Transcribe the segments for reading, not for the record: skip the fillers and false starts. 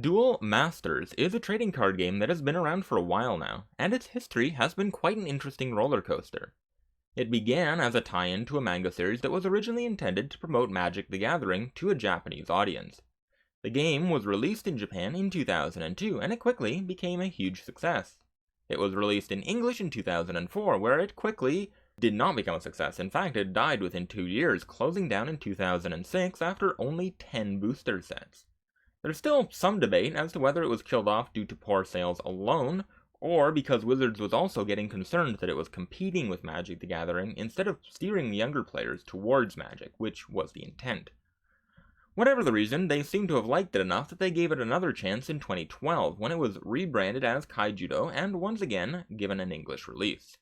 Duel Masters is a trading card game that has been around for a while now, and its history has been quite an interesting roller coaster. It began as a tie-in to a manga series that was originally intended to promote Magic the Gathering to a Japanese audience. The game was released in Japan in 2002, and it quickly became a huge success. It was released in English in 2004, where it quickly did not become a success. In fact, it died within 2 years, closing down in 2006 after only 10 booster sets. There's still some debate as to whether it was killed off due to poor sales alone, or because Wizards was also getting concerned that it was competing with Magic the Gathering instead of steering the younger players towards Magic, which was the intent. Whatever the reason, they seem to have liked it enough that they gave it another chance in 2012 when it was rebranded as Kaijudo and once again given an English release.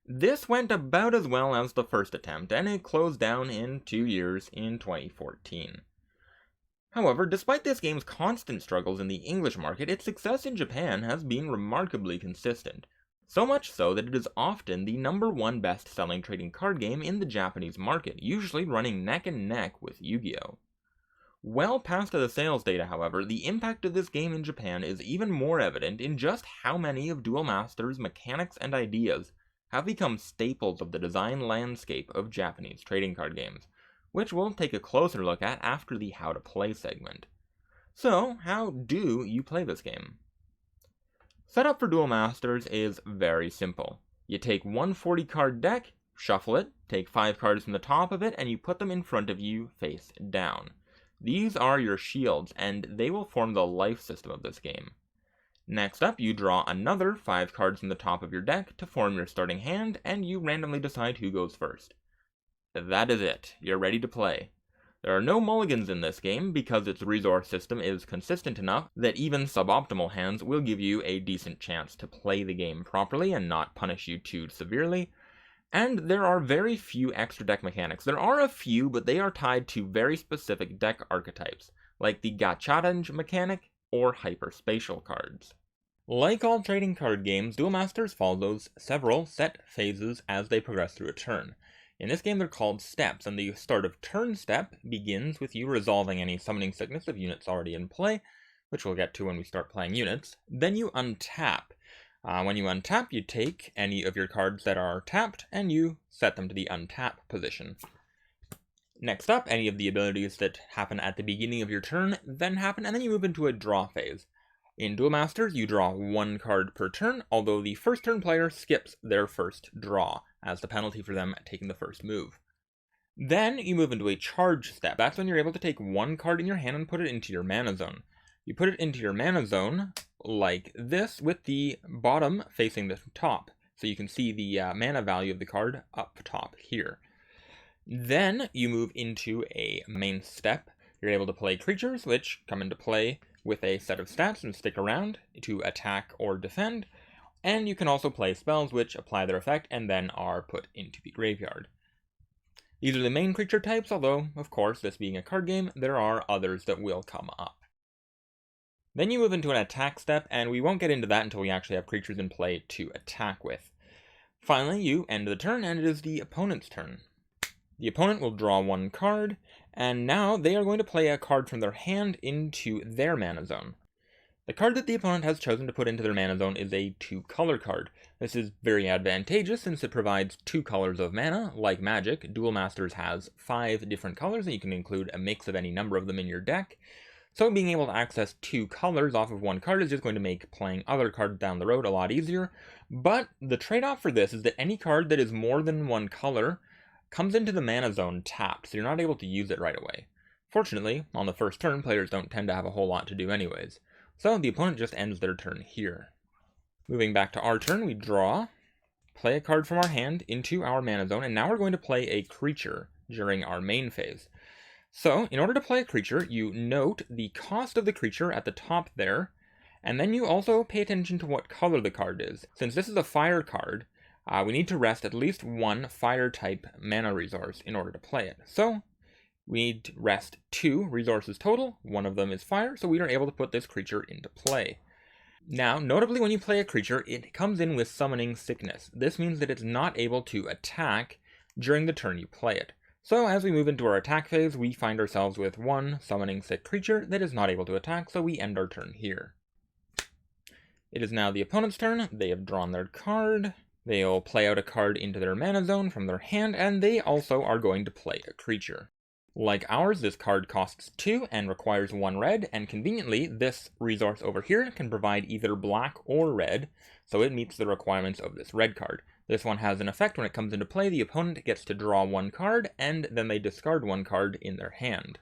This went about as well as the first attempt, and it closed down in 2 years in 2014. However, despite this game's constant struggles in the English market, its success in Japan has been remarkably consistent. So much so that it is often the #1 best-selling trading card game in the Japanese market, usually running neck and neck with Yu-Gi-Oh! Well past the sales data, however, the impact of this game in Japan is even more evident in just how many of Duel Masters' mechanics and ideas have become staples of the design landscape of Japanese trading card games, which we'll take a closer look at after the How to Play segment. So, how do you play this game? Setup for Duel Masters is very simple. You take one 40-card deck, shuffle it, take 5 cards from the top of it, and you put them in front of you face down. These are your shields, and they will form the life system of this game. Next up, you draw another 5 cards from the top of your deck to form your starting hand, and you randomly decide who goes first. That is it. You're ready to play. There are no mulligans in this game because its resource system is consistent enough that even suboptimal hands will give you a decent chance to play the game properly and not punish you too severely. And there are very few extra deck mechanics. There are a few, but they are tied to very specific deck archetypes, like the Gacharange mechanic or hyperspatial cards. Like all trading card games, Duel Masters follows several set phases as they progress through a turn. In this game, they're called steps, and the start of turn step begins with you resolving any summoning sickness of units already in play, which we'll get to when we start playing units. Then you untap. When you untap, you take any of your cards that are tapped, and you set them to the untap position. Next up, any of the abilities that happen at the beginning of your turn then happen, and then you move into a draw phase. In Duel Masters, you draw 1 card per turn, although the first turn player skips their first draw as the penalty for them taking the first move. Then you move into a charge step. That's when you're able to take 1 card in your hand and put it into your mana zone. You put it into your mana zone like this, with the bottom facing the top, so you can see the mana value of the card up top here. Then you move into a main step. You're able to play creatures, which come into play with a set of stats and stick around to attack or defend, and you can also play spells which apply their effect and then are put into the graveyard. These are the main creature types, although, of course, this being a card game, there are others that will come up. Then you move into an attack step, and we won't get into that until we actually have creatures in play to attack with. Finally, you end the turn, and it is the opponent's turn. The opponent will draw 1 card, and now they are going to play a card from their hand into their mana zone. The card that the opponent has chosen to put into their mana zone is a 2-color card. This is very advantageous since it provides 2 colors of mana. Like Magic, Duel Masters has 5 different colors, and you can include a mix of any number of them in your deck. So being able to access 2 colors off of 1 card is just going to make playing other cards down the road a lot easier. But the trade-off for this is that any card that is more than 1 color comes into the mana zone tapped, so you're not able to use it right away. Fortunately, on the first turn, players don't tend to have a whole lot to do anyways, so the opponent just ends their turn here. Moving back to our turn, we draw, play a card from our hand into our mana zone, and now we're going to play a creature during our main phase. So, in order to play a creature, you note the cost of the creature at the top there, and then you also pay attention to what color the card is. Since this is a fire card, we need to rest at least 1 fire-type mana resource in order to play it. So, we need to rest 2 resources total. 1 of them is fire, so we are able to put this creature into play. Now, notably when you play a creature, it comes in with summoning sickness. This means that it's not able to attack during the turn you play it. So as we move into our attack phase, we find ourselves with one summoning sick creature that is not able to attack, so we end our turn here. It is now the opponent's turn. They have drawn their card. They'll play out a card into their mana zone from their hand, and they also are going to play a creature. Like ours, this card costs 2 and requires 1 red, and conveniently, this resource over here can provide either black or red, so it meets the requirements of this red card. This one has an effect when it comes into play. The opponent gets to draw 1 card, and then they discard 1 card in their hand.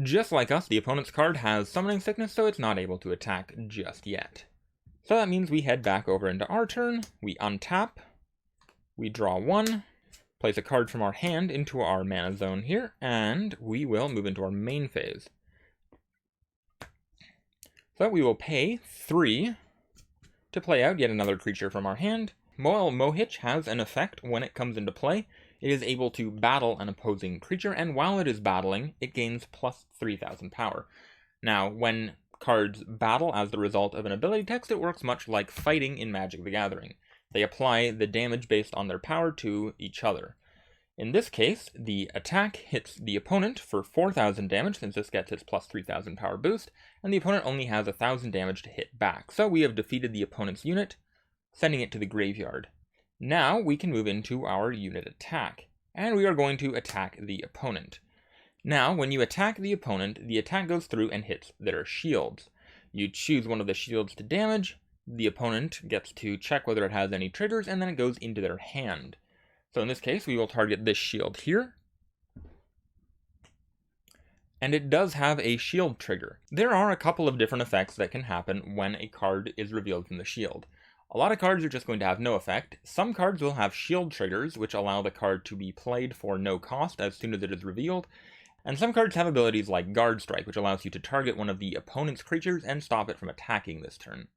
Just like us, the opponent's card has Summoning Sickness, so it's not able to attack just yet. So that means we head back over into our turn, we untap, we draw 1, place a card from our hand into our mana zone here, and we will move into our main phase. So we will pay 3 to play out yet another creature from our hand. Duel Masters has an effect when it comes into play. It is able to battle an opposing creature, and while it is battling, it gains plus 3,000 power. Now, when cards battle as the result of an ability text, it works much like fighting in Magic the Gathering. They apply the damage based on their power to each other. In this case, the attack hits the opponent for 4,000 damage, since this gets its plus 3,000 power boost, and the opponent only has 1,000 damage to hit back. So we have defeated the opponent's unit, sending it to the graveyard. Now we can move into our unit attack, and we are going to attack the opponent. Now, when you attack the opponent, the attack goes through and hits their shields. You choose one of the shields to damage, the opponent gets to check whether it has any triggers, and then it goes into their hand. So in this case, we will target this shield here. And it does have a shield trigger. There are a couple of different effects that can happen when a card is revealed from the shield. A lot of cards are just going to have no effect. Some cards will have shield triggers, which allow the card to be played for no cost as soon as it is revealed. And some cards have abilities like Guard Strike, which allows you to target one of the opponent's creatures and stop it from attacking this turn.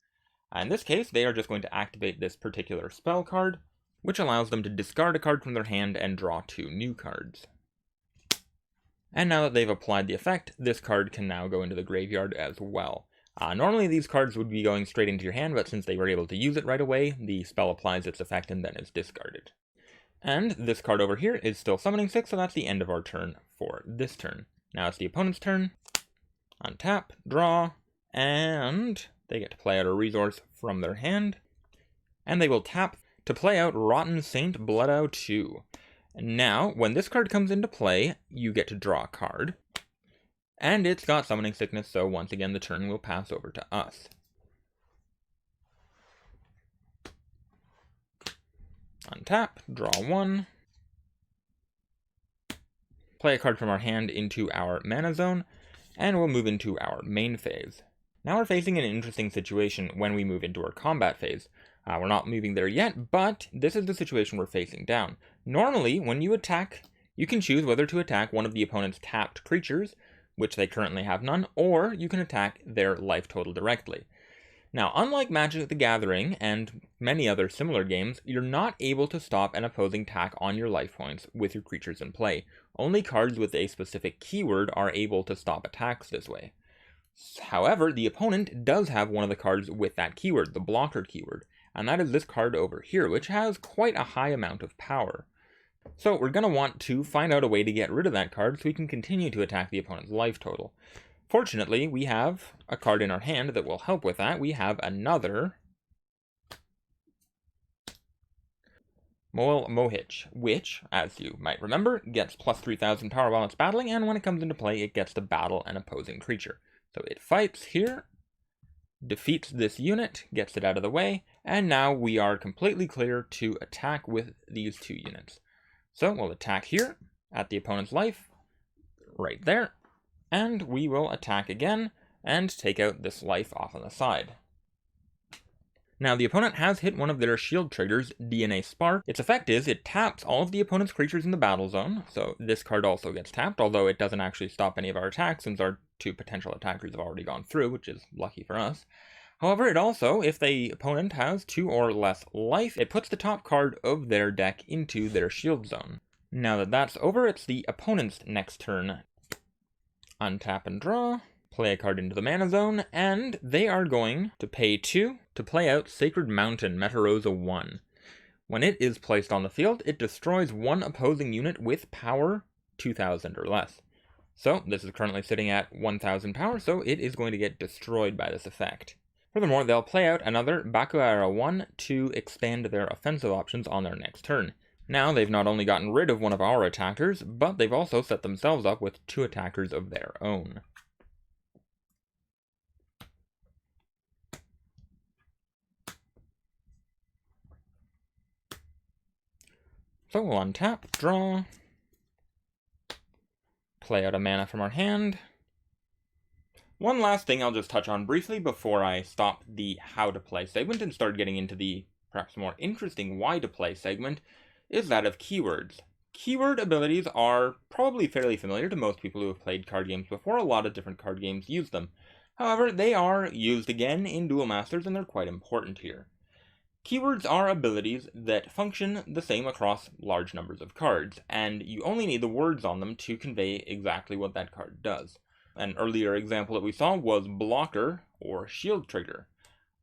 In this case, they are just going to activate this particular spell card, which allows them to discard a card from their hand and draw 2 new cards. And now that they've applied the effect, this card can now go into the graveyard as well. Normally these cards would be going straight into your hand, but since they were able to use it right away, the spell applies its effect and then is discarded. And this card over here is still summoning 6, so that's the end of our turn for this turn. Now it's the opponent's turn. Untap, draw, and they get to play out a resource from their hand. And they will tap to play out Rotten Saint Bloodout 2. Now, when this card comes into play, you get to draw a card. And it's got Summoning Sickness, so once again the turn will pass over to us. Untap, draw 1. Play a card from our hand into our mana zone, and we'll move into our main phase. Now we're facing an interesting situation when we move into our combat phase. We're not moving there yet, but this is the situation we're facing down. Normally, when you attack, you can choose whether to attack one of the opponent's tapped creatures, which they currently have none, or you can attack their life total directly. Now, unlike Magic the Gathering and many other similar games, you're not able to stop an opposing attack on your life points with your creatures in play. Only cards with a specific keyword are able to stop attacks this way. However, the opponent does have one of the cards with that keyword, the blocker keyword, and that is this card over here, which has quite a high amount of power. So we're going to want to find out a way to get rid of that card so we can continue to attack the opponent's life total. Fortunately, we have a card in our hand that will help with that. We have another Duel Masters, which, as you might remember, gets plus 3,000 power while it's battling, and when it comes into play, it gets to battle an opposing creature. So it fights here, defeats this unit, gets it out of the way, and now we are completely clear to attack with these 2 units. So we'll attack here at the opponent's life, right there, and we will attack again and take out this life off on the side. Now the opponent has hit one of their shield triggers, DNA Spark. Its effect is it taps all of the opponent's creatures in the battle zone, so this card also gets tapped, although it doesn't actually stop any of our attacks since our 2 potential attackers have already gone through, which is lucky for us. However, it also, if the opponent has 2 or less life, it puts the top card of their deck into their shield zone. Now that that's over, it's the opponent's next turn. Untap and draw, play a card into the mana zone, and they are going to pay 2 to play out Sacred Mountain Metarosa 1. When it is placed on the field, it destroys 1 opposing unit with power 2,000 or less. So this is currently sitting at 1,000 power, so it is going to get destroyed by this effect. Furthermore, they'll play out another Bakuara 1 to expand their offensive options on their next turn. Now they've not only gotten rid of one of our attackers, but they've also set themselves up with 2 attackers of their own. So we'll untap, draw, play out a mana from our hand. One last thing I'll just touch on briefly before I stop the how to play segment and start getting into the perhaps more interesting why to play segment is that of keywords. Keyword abilities are probably fairly familiar to most people who have played card games before. A lot of different card games use them. However, they are used again in Duel Masters and they're quite important here. Keywords are abilities that function the same across large numbers of cards, and you only need the words on them to convey exactly what that card does. An earlier example that we saw was blocker or shield trigger.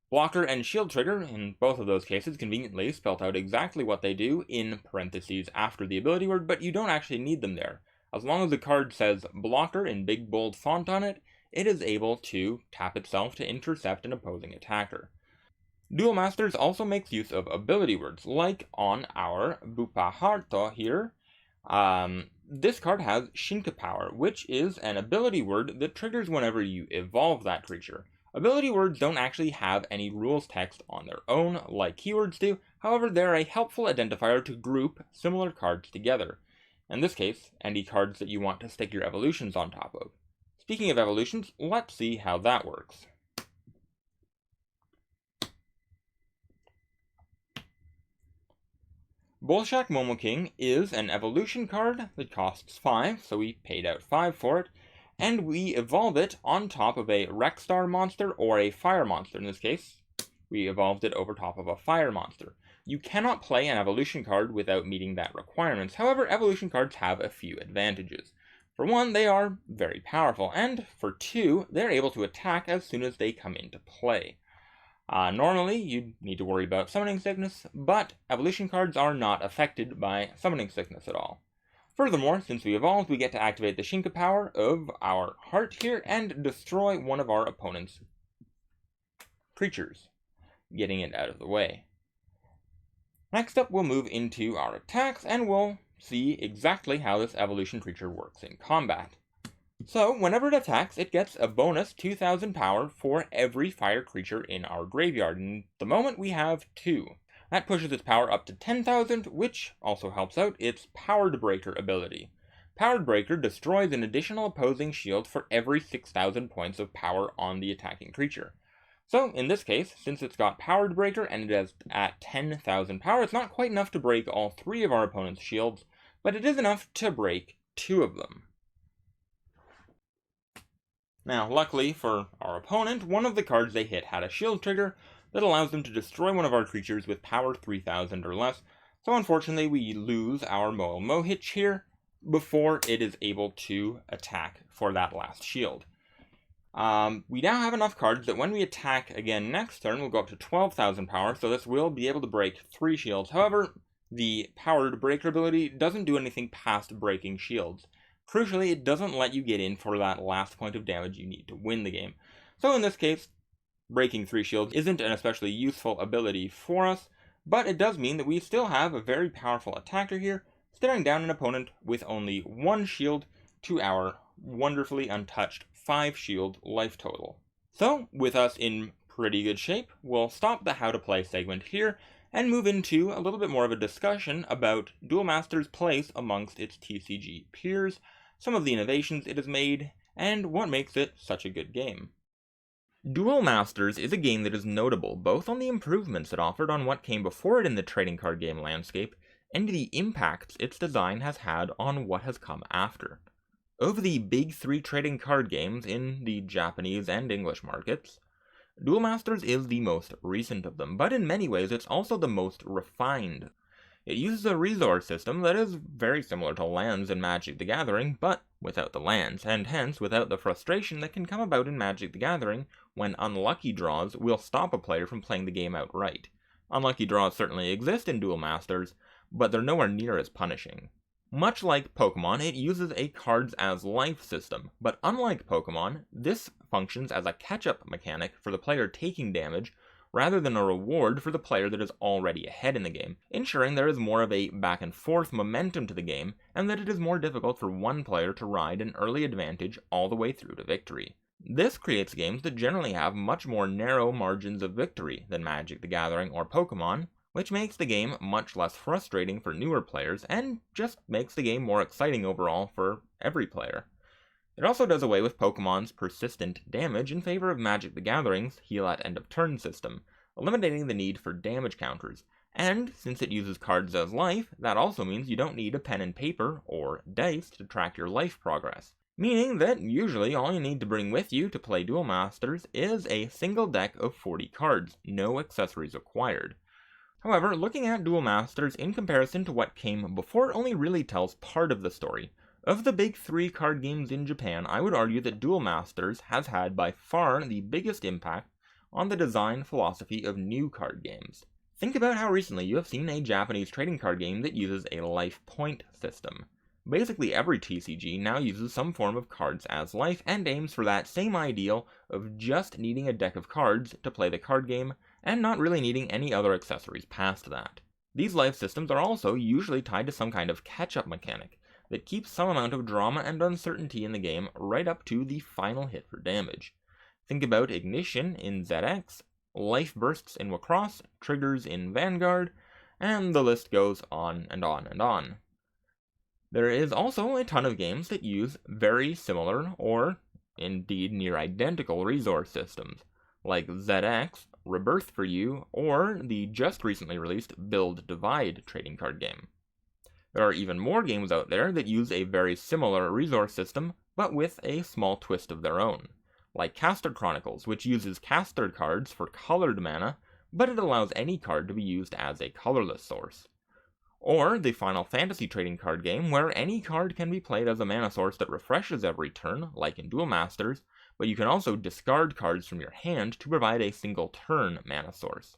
Blocker and shield trigger, in both of those cases, conveniently spelt out exactly what they do in parentheses after the ability word, but you don't actually need them there. As long as the card says blocker in big bold font on it, it is able to tap itself to intercept an opposing attacker. Duel Masters also makes use of ability words, like on our Bupaharto here. This card has Shinka Power, which is an ability word that triggers whenever you evolve that creature. Ability words don't actually have any rules text on their own, like keywords do. However, they're a helpful identifier to group similar cards together. In this case, any cards that you want to stick your evolutions on top of. Speaking of evolutions, let's see how that works. Bolshak Momoking is an evolution card that costs 5, so we paid out 5 for it, and we evolve it on top of a Rexstar monster or a Fire monster. In this case, we evolved it over top of a Fire monster. You cannot play an evolution card without meeting that requirement. However, evolution cards have a few advantages. For one, they are very powerful, and for two, they're able to attack as soon as they come into play. Normally, you'd need to worry about summoning sickness, but evolution cards are not affected by summoning sickness at all. Furthermore, since we evolved, we get to activate the Shinka power of our heart here and destroy one of our opponent's creatures, getting it out of the way. Next up, we'll move into our attacks, and we'll see exactly how this evolution creature works in combat. So, whenever it attacks, it gets a bonus 2,000 power for every fire creature in our graveyard, and at the moment we have 2. That pushes its power up to 10,000, which also helps out its Powered Breaker ability. Powered Breaker destroys an additional opposing shield for every 6,000 points of power on the attacking creature. So, in this case, since it's got Powered Breaker and it is at 10,000 power, it's not quite enough to break all 3 of our opponent's shields, but it is enough to break 2 of them. Now, luckily for our opponent, one of the cards they hit had a shield trigger that allows them to destroy one of our creatures with power 3,000 or less, so unfortunately we lose our Mohitch here before it is able to attack for that last shield. We now have enough cards that when we attack again next turn, we'll go up to 12,000 power, so this will be able to break 3 shields. However, the Powered Breaker ability doesn't do anything past breaking shields. Crucially, it doesn't let you get in for that last point of damage you need to win the game. So in this case, breaking 3 shields isn't an especially useful ability for us, but it does mean that we still have a very powerful attacker here, staring down an opponent with only 1 shield to our wonderfully untouched 5 shield life total. So, with us in pretty good shape, we'll stop the how to play segment here and move into a little bit more of a discussion about Duel Masters' place amongst its TCG peers, some of the innovations it has made, and what makes it such a good game. Duel Masters is a game that is notable both on the improvements it offered on what came before it in the trading card game landscape, and the impacts its design has had on what has come after. Of the big 3 trading card games in the Japanese and English markets, Duel Masters is the most recent of them, but in many ways it's also the most refined. It uses a resource system that is very similar to lands in Magic the Gathering, but without the lands, and hence without the frustration that can come about in Magic the Gathering when unlucky draws will stop a player from playing the game outright. Unlucky draws certainly exist in Duel Masters, but they're nowhere near as punishing. Much like Pokemon, it uses a cards as life system, but unlike Pokemon, this functions as a catch-up mechanic for the player taking damage rather than a reward for the player that is already ahead in the game, ensuring there is more of a back and forth momentum to the game, and that it is more difficult for one player to ride an early advantage all the way through to victory. This creates games that generally have much more narrow margins of victory than Magic the Gathering or Pokemon, which makes the game much less frustrating for newer players, and just makes the game more exciting overall for every player. It also does away with Pokemon's persistent damage in favor of Magic the Gathering's heal at end of turn system, eliminating the need for damage counters. And since it uses cards as life, that also means you don't need a pen and paper, or dice, to track your life progress. Meaning that usually all you need to bring with you to play Duel Masters is a single deck of 40 cards, no accessories required. However, looking at Duel Masters in comparison to what came before it only really tells part of the story. Of the big 3 card games in Japan, I would argue that Duel Masters has had by far the biggest impact on the design philosophy of new card games. Think about how recently you have seen a Japanese trading card game that uses a life point system. Basically every TCG now uses some form of cards as life and aims for that same ideal of just needing a deck of cards to play the card game and not really needing any other accessories past that. These life systems are also usually tied to some kind of catch-up mechanic that keeps some amount of drama and uncertainty in the game right up to the final hit for damage. Think about Ignition in ZX, Life Bursts in Wacross, Triggers in Vanguard, and the list goes on and on and on. There is also a ton of games that use very similar, or indeed near identical resource systems, like ZX, Rebirth for You, or the just recently released Build Divide trading card game. There are even more games out there that use a very similar resource system, but with a small twist of their own, like Caster Chronicles, which uses caster cards for colored mana, but it allows any card to be used as a colorless source. Or the Final Fantasy trading card game, where any card can be played as a mana source that refreshes every turn, like in Duel Masters, but you can also discard cards from your hand to provide a single turn mana source.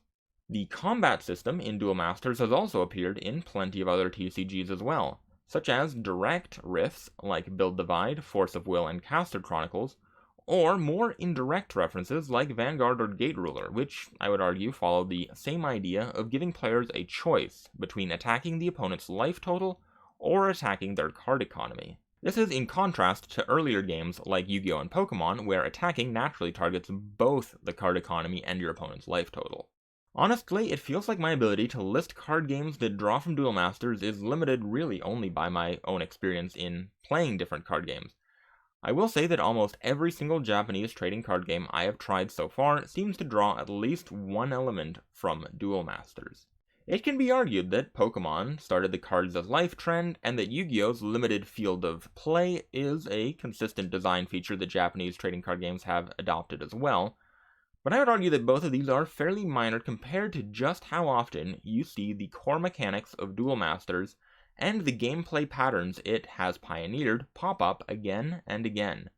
The combat system in Duel Masters has also appeared in plenty of other TCGs as well, such as direct riffs like Build Divide, Force of Will, and Caster Chronicles, or more indirect references like Vanguard or Gate Ruler, which I would argue follow the same idea of giving players a choice between attacking the opponent's life total or attacking their card economy. This is in contrast to earlier games like Yu-Gi-Oh! And Pokemon, where attacking naturally targets both the card economy and your opponent's life total. Honestly, it feels like my ability to list card games that draw from Duel Masters is limited really only by my own experience in playing different card games. I will say that almost every single Japanese trading card game I have tried so far seems to draw at least one element from Duel Masters. It can be argued that Pokemon started the cards as life trend, and that Yu-Gi-Oh's limited field of play is a consistent design feature that Japanese trading card games have adopted as well, but I would argue that both of these are fairly minor compared to just how often you see the core mechanics of Duel Masters and the gameplay patterns it has pioneered pop up again and again.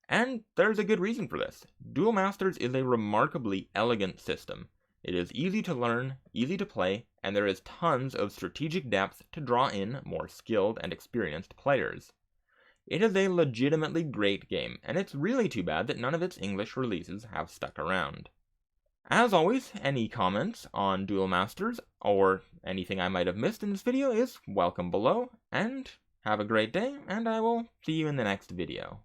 And there's a good reason for this. Duel Masters is a remarkably elegant system. It is easy to learn, easy to play, and there is tons of strategic depth to draw in more skilled and experienced players. It is a legitimately great game, and it's really too bad that none of its English releases have stuck around. As always, any comments on Duel Masters, or anything I might have missed in this video is welcome below, and have a great day, and I will see you in the next video.